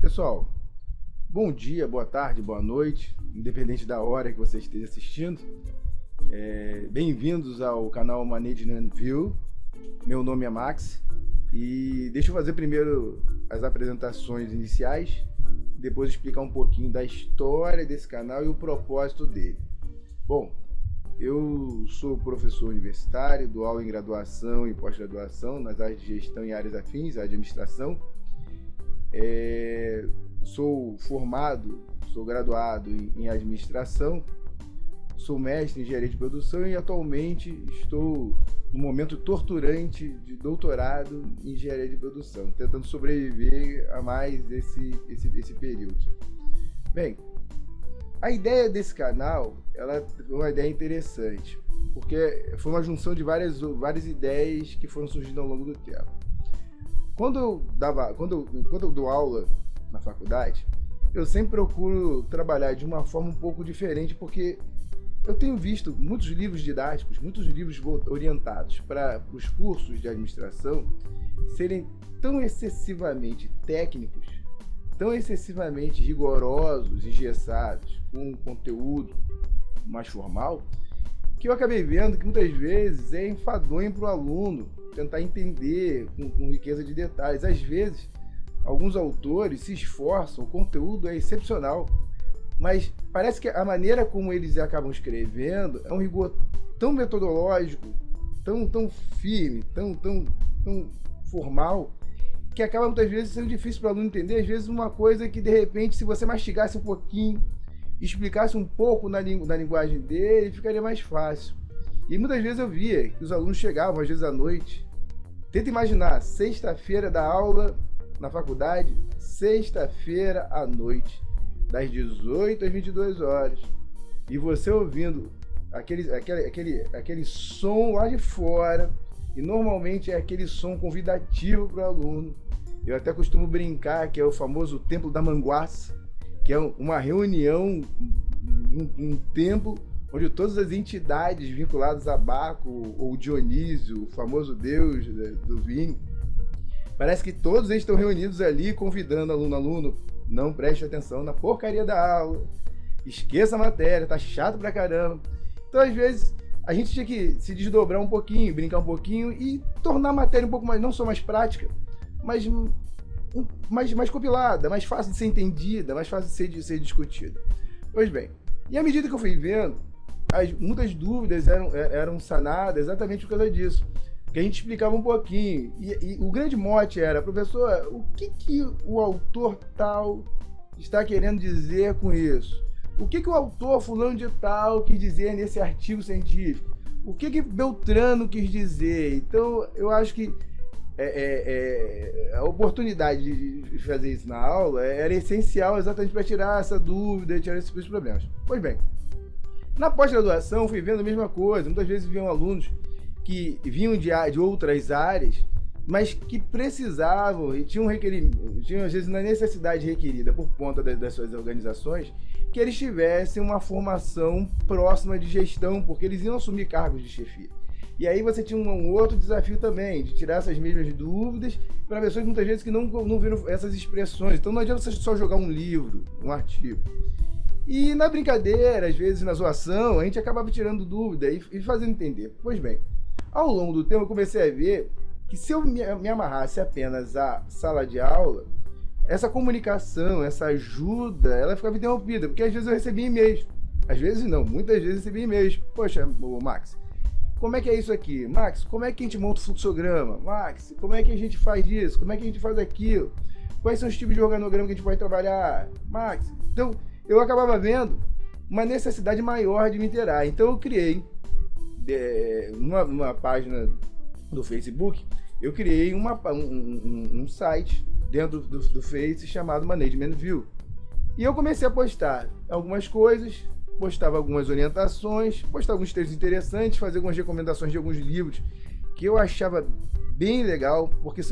Pessoal, bom dia, boa tarde, boa noite, independente da hora que você esteja assistindo. Bem-vindos ao canal Management View. Meu nome é Max e deixa eu fazer primeiro as apresentações iniciais, depois explicar um pouquinho da história desse canal e o propósito dele. Bom, eu sou professor universitário, dou aula em graduação e pós-graduação nas áreas de gestão e áreas afins, administração. Sou formado, sou graduado em administração, sou mestre em engenharia de produção e atualmente estou no momento torturante de doutorado em engenharia de produção, tentando sobreviver a mais esse período. Bem, a ideia desse canal, ela foi uma ideia interessante, porque foi uma junção de várias ideias que foram surgindo ao longo do tempo. Quando eu dou aula na faculdade, eu sempre procuro trabalhar de uma forma um pouco diferente, porque eu tenho visto muitos livros didáticos, muitos livros orientados para os cursos de administração serem tão excessivamente técnicos, tão excessivamente rigorosos, engessados, com um conteúdo mais formal, que eu acabei vendo que muitas vezes é enfadonho para o aluno tentar entender com riqueza de detalhes. Às vezes, alguns autores se esforçam, o conteúdo é excepcional, mas parece que a maneira como eles acabam escrevendo é um rigor tão metodológico, tão firme, tão formal, que acaba muitas vezes sendo difícil para o aluno entender. Às vezes uma coisa que, de repente, se você mastigasse um pouquinho, explicasse um pouco na linguagem dele, ficaria mais fácil. E muitas vezes eu via que os alunos chegavam, às vezes à noite. Tenta imaginar, sexta-feira da aula na faculdade, sexta-feira à noite, das 18 às 22 horas. E você ouvindo aquele som lá de fora, e normalmente é aquele som convidativo para o aluno. Eu até costumo brincar que é o famoso Templo da Manguaça, que é uma reunião, um templo onde todas as entidades vinculadas a Baco ou Dionísio, o famoso deus do vinho, parece que todos eles estão reunidos ali convidando aluno, não preste atenção na porcaria da aula, esqueça a matéria, tá chato pra caramba. Então, às vezes, a gente tinha que se desdobrar um pouquinho, brincar um pouquinho e tornar a matéria um pouco mais, não só mais prática, mas mais compilada, mais fácil de ser entendida, mais fácil de ser discutida. Pois bem, e à medida que eu fui vendo, muitas dúvidas eram sanadas exatamente por causa disso, que a gente explicava um pouquinho, e o grande mote era: professor, o que o autor tal está querendo dizer com isso? O que o autor fulano de tal quis dizer nesse artigo científico? O que Beltrano quis dizer? Então, eu acho que a oportunidade de fazer isso na aula era essencial exatamente para tirar essa dúvida, tirar esses problemas. Pois bem, na pós-graduação fui vendo a mesma coisa. Muitas vezes viam alunos que vinham de outras áreas, mas que precisavam e tinham às vezes na necessidade requerida por conta das suas organizações, que eles tivessem uma formação próxima de gestão, porque eles iam assumir cargos de chefia. E aí você tinha um outro desafio também, de tirar essas mesmas dúvidas para pessoas muitas vezes que não viram essas expressões. Então não adianta você só jogar um livro, um artigo. E na brincadeira, às vezes na zoação, a gente acabava tirando dúvida e fazendo entender. Pois bem, ao longo do tempo eu comecei a ver que se eu me amarrasse apenas à sala de aula, essa comunicação, essa ajuda, ela ficava interrompida, porque às vezes eu recebia e-mails. Às vezes não, muitas vezes eu recebia e-mails. Poxa, Max, como é que é isso aqui? Max, como é que a gente monta o fluxograma? Max, como é que a gente faz isso? Como é que a gente faz aquilo? Quais são os tipos de organograma que a gente pode trabalhar? Max, então eu acabava vendo uma necessidade maior de me inteirar. Então eu criei, numa página do Facebook, eu criei um site dentro do Face chamado Management View. E eu comecei a postar algumas coisas, postava algumas orientações, postava alguns textos interessantes, fazia algumas recomendações de alguns livros que eu achava bem legal, porque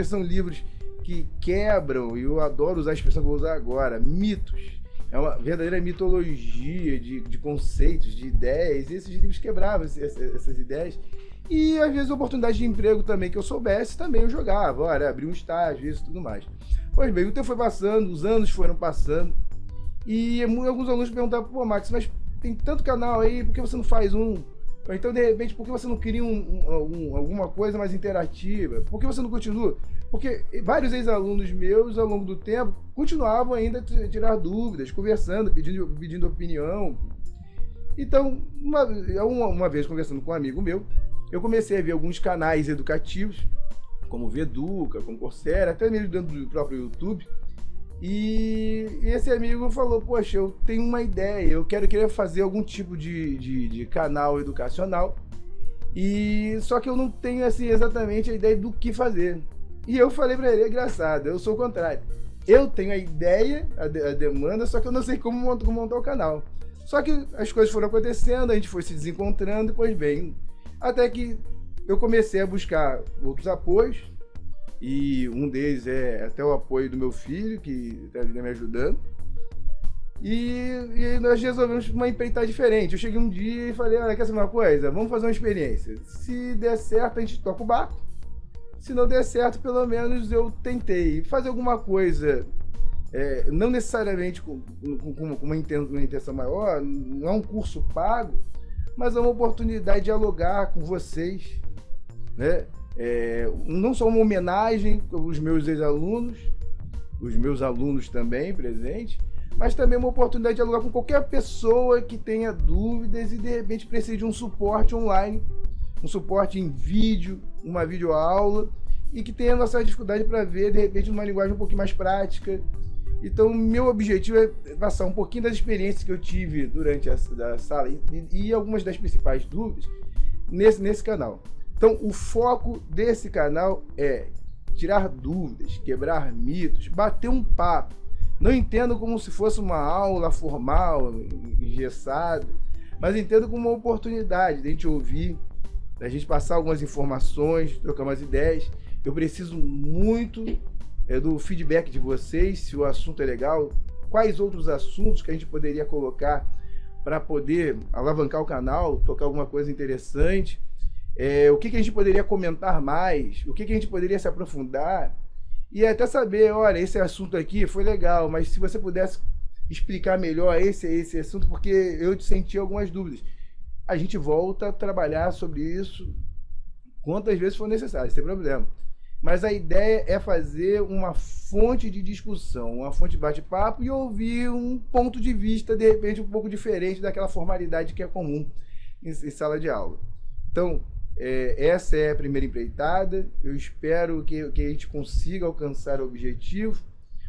são livros que quebram, e eu adoro usar a expressão que eu vou usar agora, mitos. É uma verdadeira mitologia de conceitos, de ideias, e esses livros quebravam essas ideias. E às vezes oportunidade de emprego também que eu soubesse, também eu jogava, olha, abri um estágio, isso e tudo mais. Pois bem, o tempo foi passando, os anos foram passando, e alguns alunos perguntavam, pô, Max, mas tem tanto canal aí, por que você não faz um? Ou então, de repente, por que você não cria alguma coisa mais interativa? Por que você não continua? Porque vários ex-alunos meus, ao longo do tempo, continuavam ainda a tirar dúvidas, conversando, pedindo opinião. Então, uma vez conversando com um amigo meu, eu comecei a ver alguns canais educativos, como o Veduca, como Coursera, até mesmo dentro do próprio YouTube. E esse amigo falou, poxa, eu tenho uma ideia, eu queria fazer algum tipo de canal educacional, e só que eu não tenho assim, exatamente a ideia do que fazer. E eu falei para ele, é engraçado, eu sou o contrário. Eu tenho a ideia, a demanda, só que eu não sei como montar o canal. Só que as coisas foram acontecendo, a gente foi se desencontrando, pois bem, até que eu comecei a buscar outros apoios, e um deles é até o apoio do meu filho, que está me ajudando. E nós resolvemos uma empreitada diferente. Eu cheguei um dia e falei, olha, quer saber uma coisa? Vamos fazer uma experiência. Se der certo, a gente toca o barco. Se não der certo, pelo menos eu tentei fazer alguma coisa, não necessariamente com uma intenção maior, não é um curso pago, mas é uma oportunidade de dialogar com vocês, né? Não só uma homenagem aos meus ex-alunos, os meus alunos também presentes, mas também uma oportunidade de dialogar com qualquer pessoa que tenha dúvidas e de repente precise de um suporte online, um suporte em vídeo, uma videoaula, e que tenha nossa dificuldade para ver, de repente, uma linguagem um pouquinho mais prática. Então, meu objetivo é passar um pouquinho das experiências que eu tive durante a sala e algumas das principais dúvidas nesse canal. Então, o foco desse canal é tirar dúvidas, quebrar mitos, bater um papo. Não entendo como se fosse uma aula formal, engessada, mas entendo como uma oportunidade de a gente ouvir, da gente passar algumas informações, trocar umas ideias. Eu preciso muito do feedback de vocês, se o assunto é legal, quais outros assuntos que a gente poderia colocar para poder alavancar o canal, tocar alguma coisa interessante. O que a gente poderia comentar mais, o que a gente poderia se aprofundar, e até saber, olha, esse assunto aqui foi legal, mas se você pudesse explicar melhor esse assunto, porque eu senti algumas dúvidas. A gente volta a trabalhar sobre isso quantas vezes for necessário, sem problema. Mas a ideia é fazer uma fonte de discussão, uma fonte de bate-papo e ouvir um ponto de vista, de repente, um pouco diferente daquela formalidade que é comum em sala de aula. Então, essa é a primeira empreitada. Eu espero que a gente consiga alcançar o objetivo.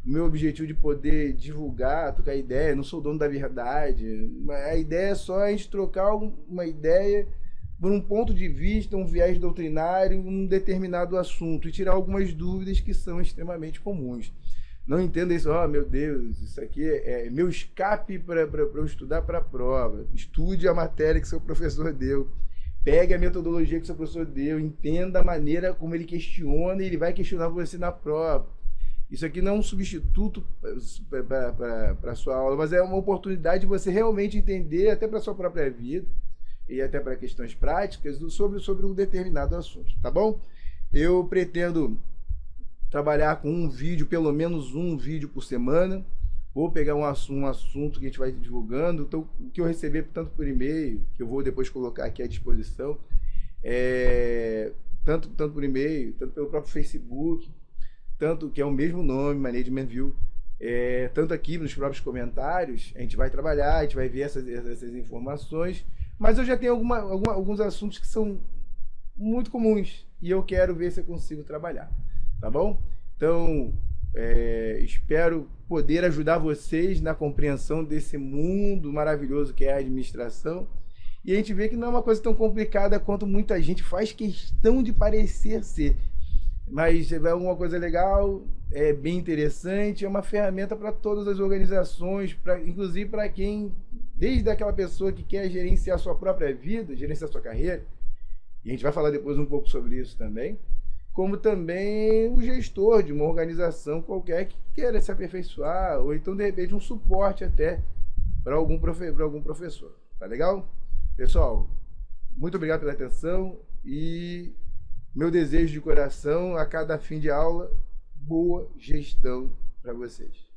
O meu objetivo de poder divulgar, trocar ideia, eu não sou dono da verdade. A ideia é só a gente trocar uma ideia por um ponto de vista, um viés doutrinário, um determinado assunto, e tirar algumas dúvidas que são extremamente comuns. Não entenda isso, meu Deus, isso aqui é meu escape para eu estudar para a prova. Estude a matéria que seu professor deu. Pegue a metodologia que seu professor deu, entenda a maneira como ele questiona e ele vai questionar você na prova. Isso aqui não é um substituto para a sua aula, mas é uma oportunidade de você realmente entender, até para a sua própria vida, e até para questões práticas, sobre um determinado assunto, tá bom? Eu pretendo trabalhar com um vídeo, pelo menos um vídeo por semana. Vou pegar um assunto que a gente vai divulgando, então o que eu receber tanto por e-mail, que eu vou depois colocar aqui à disposição, tanto por e-mail, tanto pelo próprio Facebook, tanto que é o mesmo nome, Management View, tanto aqui nos próprios comentários, a gente vai trabalhar, a gente vai ver essas informações, mas eu já tenho alguns assuntos que são muito comuns e eu quero ver se eu consigo trabalhar, tá bom? Então, espero poder ajudar vocês na compreensão desse mundo maravilhoso que é a administração, e a gente vê que não é uma coisa tão complicada quanto muita gente faz questão de parecer ser. Mas é uma coisa legal, é bem interessante, é uma ferramenta para todas as organizações, inclusive para quem, desde aquela pessoa que quer gerenciar a sua própria vida, gerenciar a sua carreira, e a gente vai falar depois um pouco sobre isso também, como também o gestor de uma organização qualquer que queira se aperfeiçoar, ou então, de repente, um suporte até para algum professor. Tá legal? Pessoal, muito obrigado pela atenção e meu desejo de coração a cada fim de aula, boa gestão para vocês.